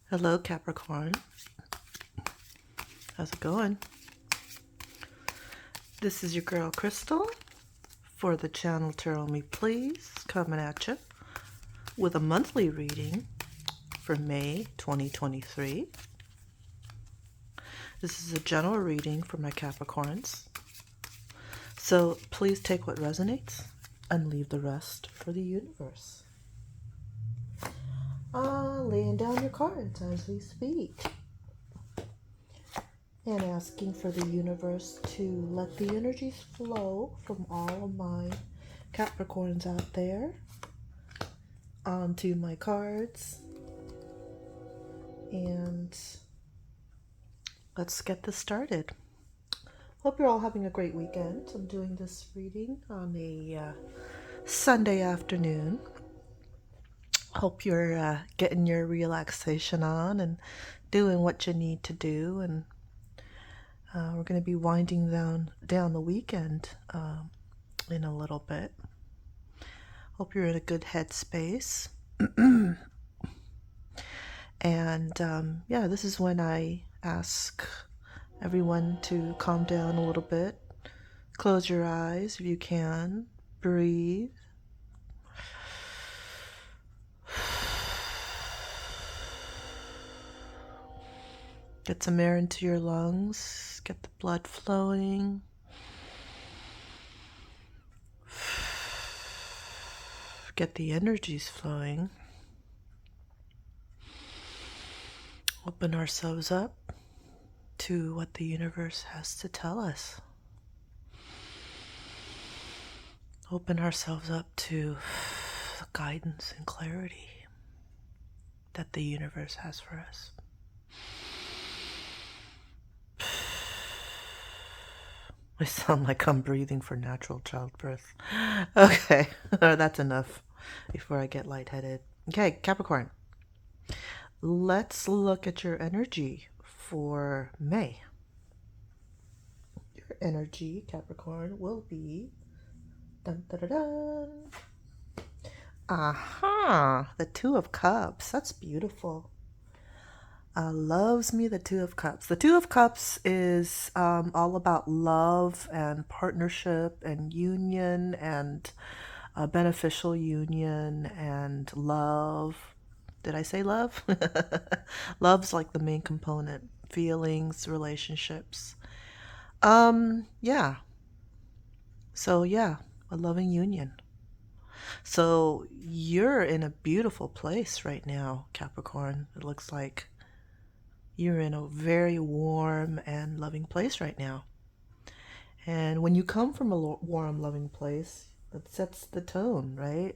Hello, Capricorn. How's it going? This is your girl, Crystal, for the channel Tarot Me Please, coming at you with a monthly reading for May 2023. This is a general reading for my Capricorns, so please take what resonates and leave the rest for the universe. Laying down your cards as we speak. And asking for the universe to let the energies flow from all of my Capricorns out there onto my cards. And let's get this started. Hope you're all having a great weekend. I'm doing this reading on a Sunday afternoon. Hope you're getting your relaxation on and doing what you need to do. And we're going to be winding down the weekend in a little bit. Hope you're in a good headspace. And yeah, this is when I ask everyone to calm down a little bit. Close your eyes if you can. Breathe. Get some air into your lungs. Get the blood flowing. Get the energies flowing. Open ourselves up to what the universe has to tell us. Open ourselves up to the guidance and clarity that the universe has for us. I sound like I'm breathing for natural childbirth. Okay, that's enough before I get lightheaded. Okay, Capricorn, let's look at your energy for May. Your energy, Capricorn, will be dun, dun, dun, dun. Aha, the Two of Cups. That's beautiful. Loves me the Two of Cups. The Two of Cups is all about love and partnership and union and beneficial union and love. Did I say love? Love's like the main component. Feelings, relationships. Yeah. So yeah, a loving union. So you're in a beautiful place right now, Capricorn. It looks like you're in a very warm and loving place right now. And when you come from a warm, loving place, that sets the tone, right?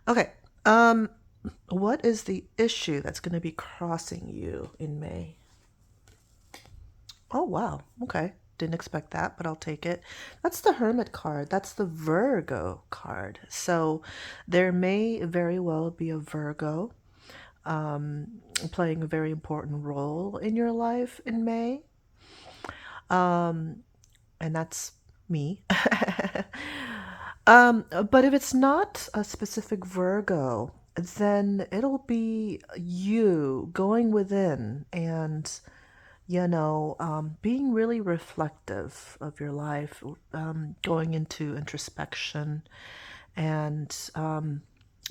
Okay. What is the issue that's going to be crossing you in May? Oh, wow. Okay. Didn't expect that, but I'll take it. That's the Hermit card. That's the Virgo card. So there may very well be a Virgo playing a very important role in your life in May. And that's me. But if it's not a specific Virgo, then it'll be you going within and, being really reflective of your life, going into introspection and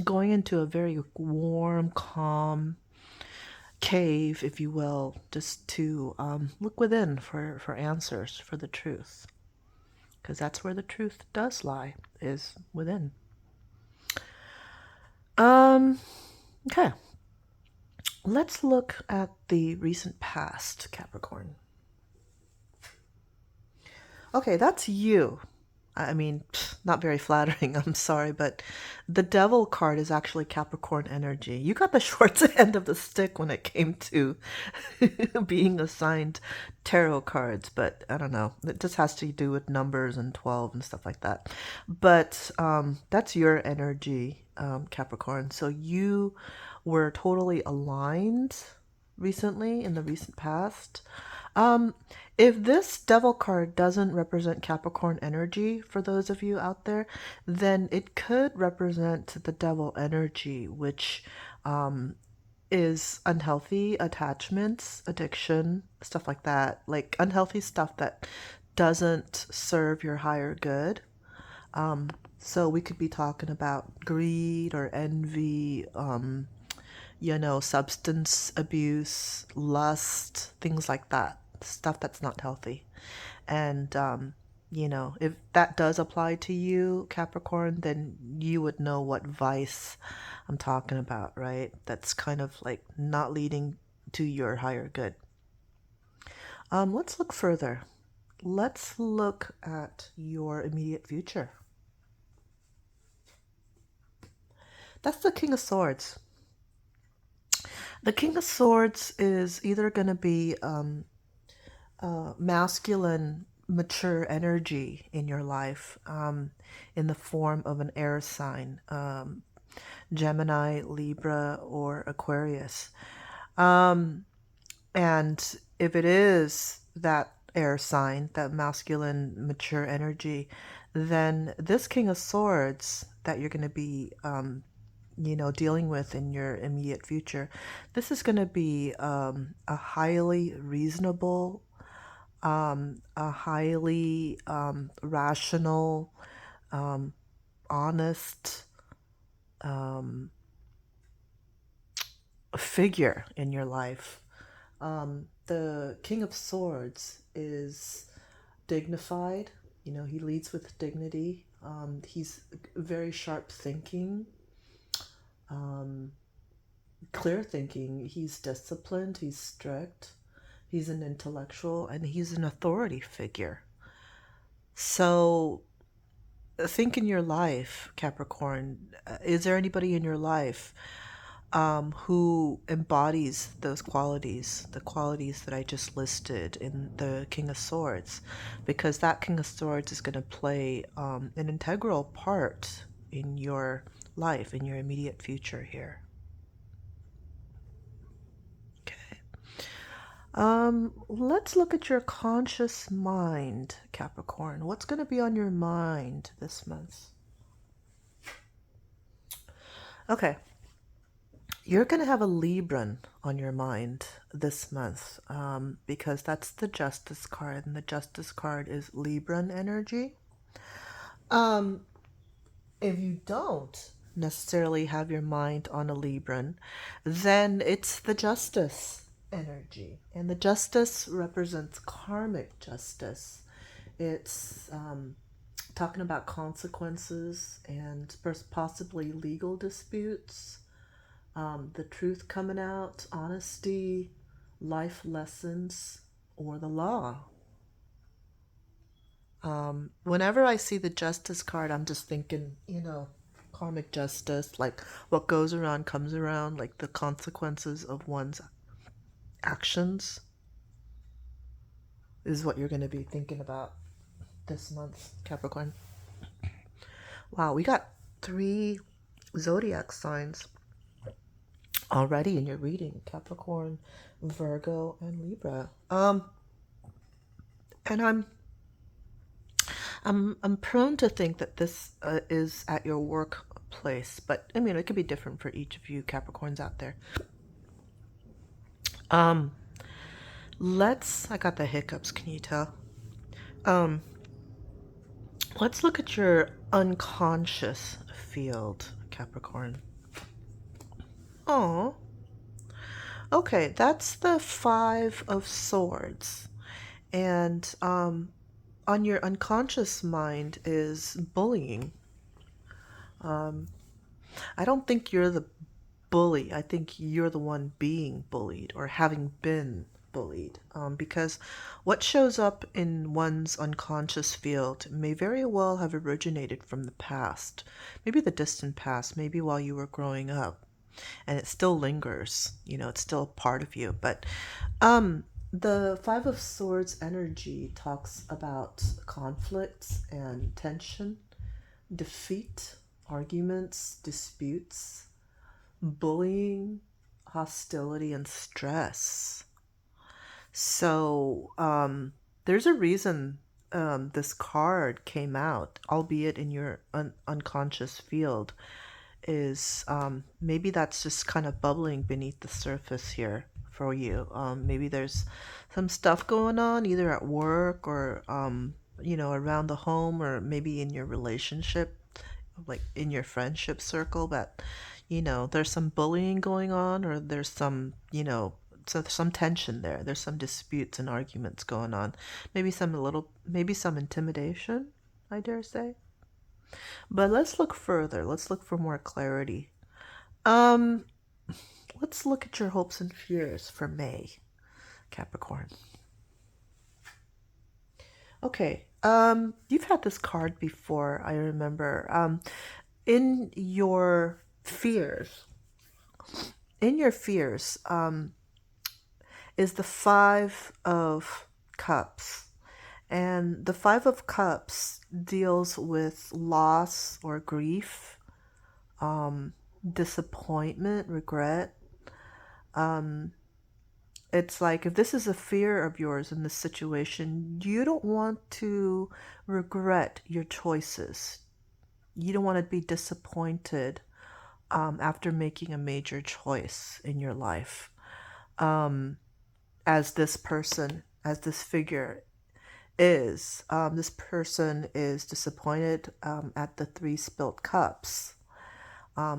going into a very warm, calm cave, if you will, just to look within for answers, for the truth. Because that's where the truth does lie, is within. Okay. Let's look at the recent past, Capricorn. Okay, that's you. I mean, not very flattering, I'm sorry, but the Devil card is actually Capricorn energy. You got the short end of the stick when it came to being assigned tarot cards, but I don't know. It just has to do with numbers and 12 and stuff like that. But that's your energy, Capricorn. So you were totally aligned recently in the recent past. If this Devil card doesn't represent Capricorn energy, for those of you out there, then it could represent the Devil energy, which is unhealthy attachments, addiction, stuff like that. Like unhealthy stuff that doesn't serve your higher good. So we could be talking about greed or envy, substance abuse, lust, things like that. Stuff that's not healthy. And, if that does apply to you, Capricorn, then you would know what vice I'm talking about, right? That's kind of like not leading to your higher good. Let's look further. Let's look at your immediate future. That's the King of Swords. The King of Swords is either going to be masculine, mature energy in your life, in the form of an air sign, Gemini, Libra, or Aquarius. And if it is that air sign, that masculine, mature energy, then this King of Swords that you're going to be, dealing with in your immediate future, this is going to be a highly reasonable, a highly rational, honest figure in your life. The King of Swords is dignified. He leads with dignity. He's very sharp thinking, clear thinking. He's disciplined. He's strict. He's an intellectual, and he's an authority figure. So think in your life, Capricorn, is there anybody in your life who embodies those qualities, the qualities that I just listed in the King of Swords? Because that King of Swords is going to play an integral part in your life, in your immediate future here. Okay. Let's look at your conscious mind, Capricorn. What's going to be on your mind this month? Okay. You're going to have a Libran on your mind this month, because that's the Justice card, and the Justice card is Libran energy. Um, if you don't necessarily have your mind on a Libran, then it's the Justice energy. And the Justice represents karmic justice. It's talking about consequences and possibly legal disputes, the truth coming out, honesty, life lessons, or the law. Whenever I see the Justice card, I'm just thinking, karmic justice, like what goes around comes around, like the consequences of one's actions is what you're going to be thinking about this month, Capricorn. Wow, we got 3 zodiac signs already in your reading: Capricorn, Virgo, and Libra. And I'm prone to think that this is at your workplace, but I mean it could be different for each of you Capricorns out there. Um, I got the hiccups. Can you tell? Um, let's look at your unconscious field, Capricorn. Oh, okay, that's the 5 of Swords, and on your unconscious mind is bullying. I don't think you're the bully. I think you're the one being bullied or having been bullied. Because what shows up in one's unconscious field may very well have originated from the past, maybe the distant past, maybe while you were growing up, and it still lingers. It's still a part of you. But the 5 of Swords energy talks about conflicts and tension, defeat, arguments, disputes, bullying, hostility, and stress. So there's a reason this card came out, albeit in your unconscious field. is maybe that's just kind of bubbling beneath the surface here for you. Maybe there's some stuff going on either at work or around the home, or maybe in your relationship, like in your friendship circle, that there's some bullying going on, or there's some tension there. There's some disputes and arguments going on. Maybe some intimidation, I dare say. But let's look further. Let's look for more clarity. Um, let's look at your hopes and fears for May, Capricorn. Okay. You've had this card before, I remember. In your fears, in your fears, is the Five of Cups. And the Five of Cups deals with loss or grief, disappointment, regret. Um, it's like if this is a fear of yours in this situation, you don't want to regret your choices. You don't want to be disappointed after making a major choice in your life. Um, as this person, as this figure this person is disappointed at the three spilt cups,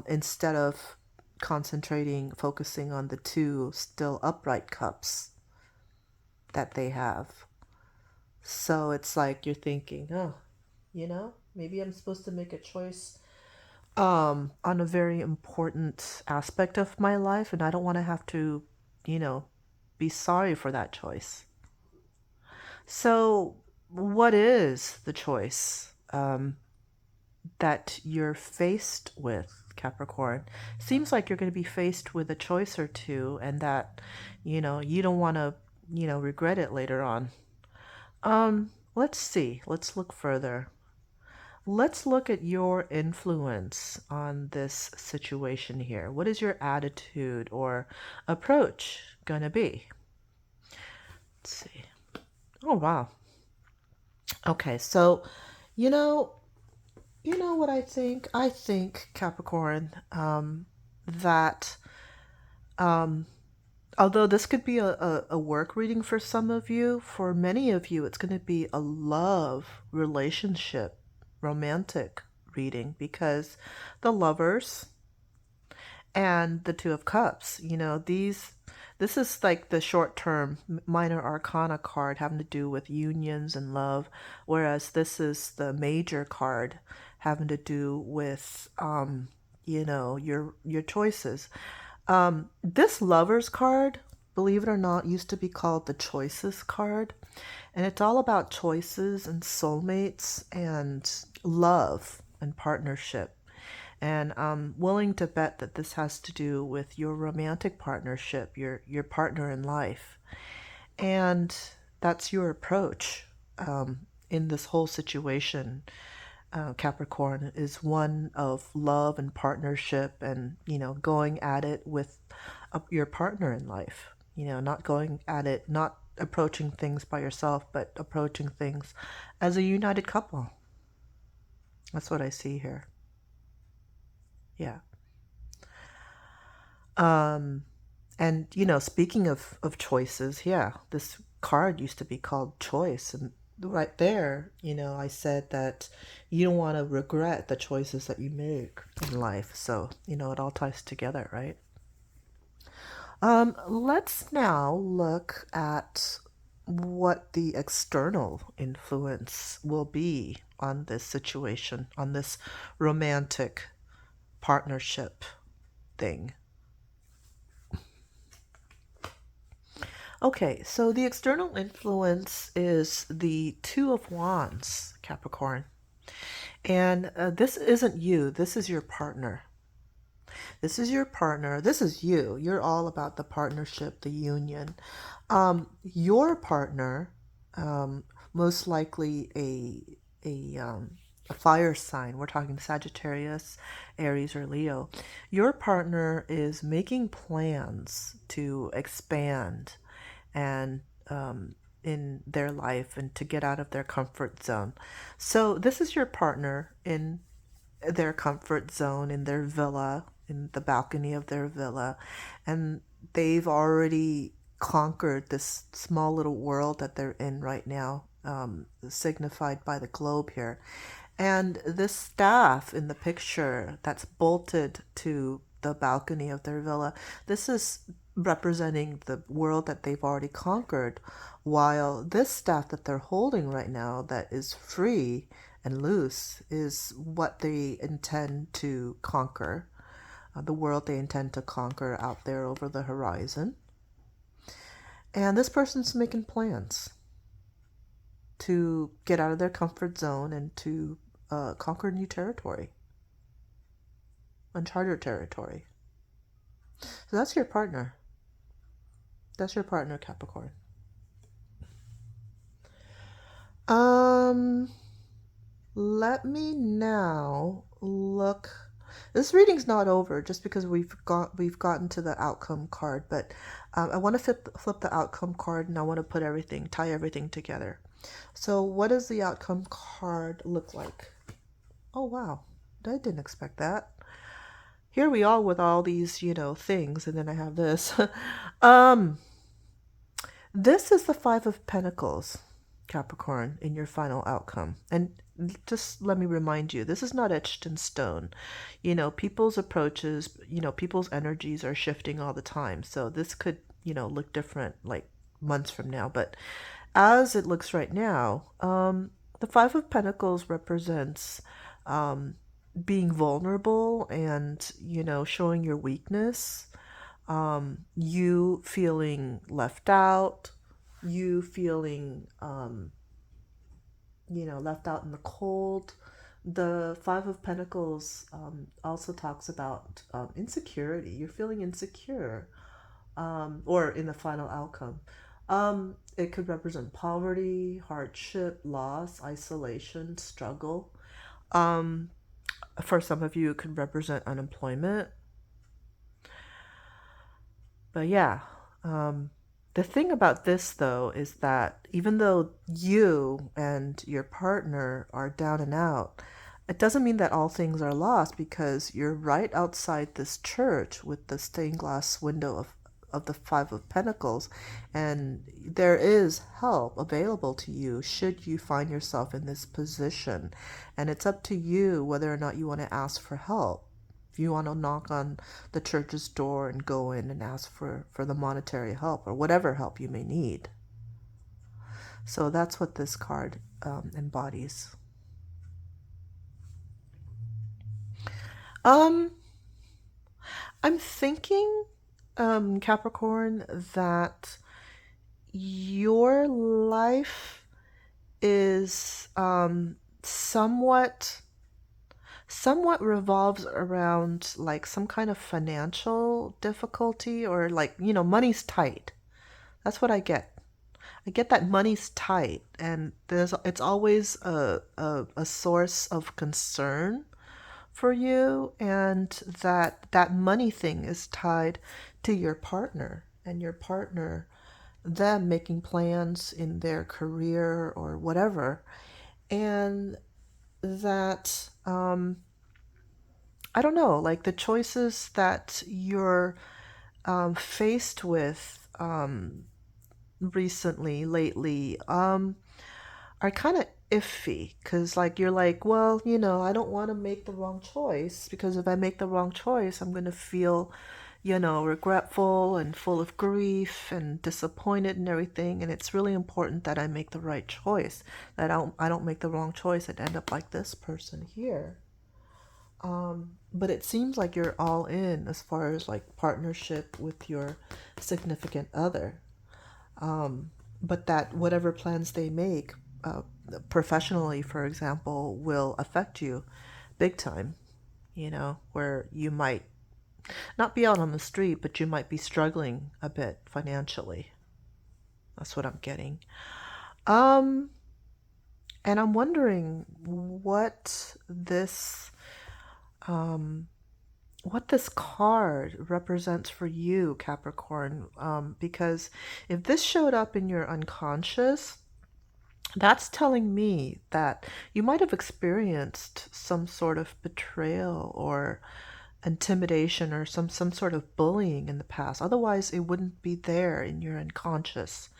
instead of focusing on the two still upright cups that they have. So it's like you're thinking, oh, maybe I'm supposed to make a choice on a very important aspect of my life, and I don't want to have to, you know, be sorry for that choice. So, what is the choice that you're faced with, Capricorn? Seems like you're going to be faced with a choice or two, and that, you don't want to, regret it later on. Let's see. Let's look further. Let's look at your influence on this situation here. What is your attitude or approach going to be? Let's see. Oh, wow. Okay, so you know, you know what I think? I think Capricorn, that um, although this could be a work reading for some of you, for many of you, it's going to be a love relationship, romantic reading, because the lovers and the Two of Cups, this is like the short term minor arcana card having to do with unions and love, whereas this is the major card having to do with your choices. This lovers card, believe it or not, used to be called the choices card, and it's all about choices and soulmates and love and partnership. And I'm willing to bet that this has to do with your romantic partnership, your partner in life. And that's your approach in this whole situation. Capricorn is one of love and partnership, and going at it with your partner in life. Not going at it, not approaching things by yourself, but approaching things as a united couple. That's what I see here. Yeah. Um, and speaking of choices, yeah, this card used to be called choice, and right there, I said that you don't want to regret the choices that you make in life. So, it all ties together, right? Let's now look at what the external influence will be on this situation, on this romantic partnership thing. Okay, so the external influence is the Two of Wands, Capricorn. And this isn't you, this is your partner. This is your partner. This is you. You're all about the partnership, the union. Your partner, um, most likely a fire sign. We're talking Sagittarius, Aries, or Leo. Your partner is making plans to expand and in their life and to get out of their comfort zone. So this is your partner in their comfort zone in their villa, in the balcony of their villa, and they've already conquered this small little world that they're in right now, signified by the globe here. And this staff in the picture that's bolted to the balcony of their villa, this is representing the world that they've already conquered, while this staff that they're holding right now, that is free and loose, is what they intend to conquer, the world they intend to conquer out there over the horizon. And this person's making plans to get out of their comfort zone and to conquer new territory, uncharted territory. So that's your partner. That's your partner, Capricorn. Um, Let me now look. This reading's not over just because we've gotten to the outcome card, but I want to flip the outcome card, and I want to tie everything together. So what does the outcome card look like? Oh wow, I didn't expect that. Here we are with all these, things, and then I have this. um, this is the Five of Pentacles, Capricorn, in your final outcome. And just let me remind you, this is not etched in stone. People's approaches, people's energies are shifting all the time. So this could, look different like months from now. But as it looks right now, the Five of Pentacles represents being vulnerable and, showing your weakness, you feeling left out, you feeling, left out in the cold. The Five of Pentacles also talks about insecurity. You're feeling insecure, or in the final outcome. It could represent poverty, hardship, loss, isolation, struggle. For some of you, it could represent unemployment. But yeah, the thing about this, though, is that even though you and your partner are down and out, it doesn't mean that all things are lost, because you're right outside this church with the stained glass window of the Five of Pentacles, and there is help available to you should you find yourself in this position. And it's up to you whether or not you want to ask for help. If you want to knock on the church's door and go in and ask for the monetary help or whatever help you may need. So that's what this card embodies. I'm thinking, Capricorn, that your life is somewhat revolves around like some kind of financial difficulty, or like, money's tight. That's what I get. I get that money's tight, and it's always a source of concern for you, and that money thing is tied to your partner, and your partner, them making plans in their career or whatever, and that I don't know, like the choices that you're faced with lately, are kind of iffy, because like you're like, well, I don't want to make the wrong choice, because if I make the wrong choice, I'm going to feel, regretful and full of grief and disappointed and everything. And it's really important that I make the right choice, that I don't make the wrong choice and end up like this person here. But it seems like you're all in as far as like partnership with your significant other. But that whatever plans they make, professionally, for example, will affect you big time, where you might not be out on the street, but you might be struggling a bit financially. That's what I'm getting. Um, and I'm wondering what this card represents for you, Capricorn, because if this showed up in your unconscious, That's telling me that you might have experienced some sort of betrayal or intimidation or some sort of bullying in the past. Otherwise, it wouldn't be there in your unconscious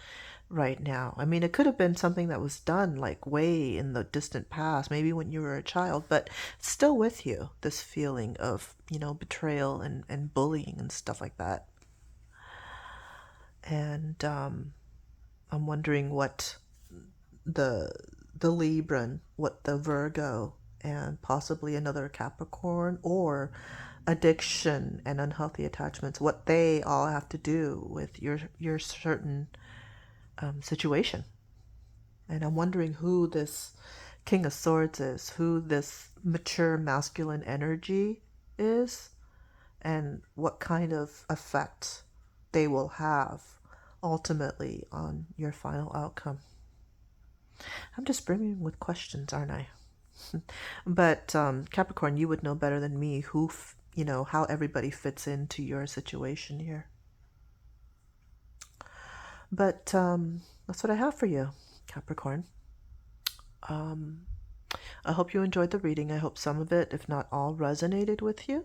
right now. I mean, it could have been something that was done like way in the distant past, maybe when you were a child, but it's still with you, this feeling of, betrayal and bullying and stuff like that. And I'm wondering what the the Libran, what the Virgo, and possibly another Capricorn, or addiction and unhealthy attachments, what they all have to do with your certain situation. And I'm wondering who this King of Swords is, who this mature masculine energy is, and what kind of effect they will have ultimately on your final outcome. I'm just brimming with questions, aren't I? But Capricorn, you would know better than me how everybody fits into your situation here. But that's what I have for you, Capricorn. Um, I hope you enjoyed the reading. I hope some of it, if not all, resonated with you.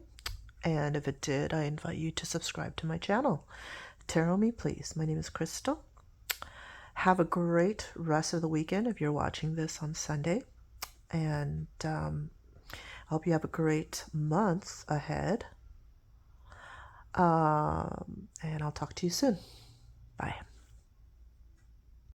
And if it did, I invite you to subscribe to my channel. Tarot me, please. My name is Crystal. Have a great rest of the weekend if you're watching this on Sunday. And I hope you have a great month ahead. And I'll talk to you soon. Bye.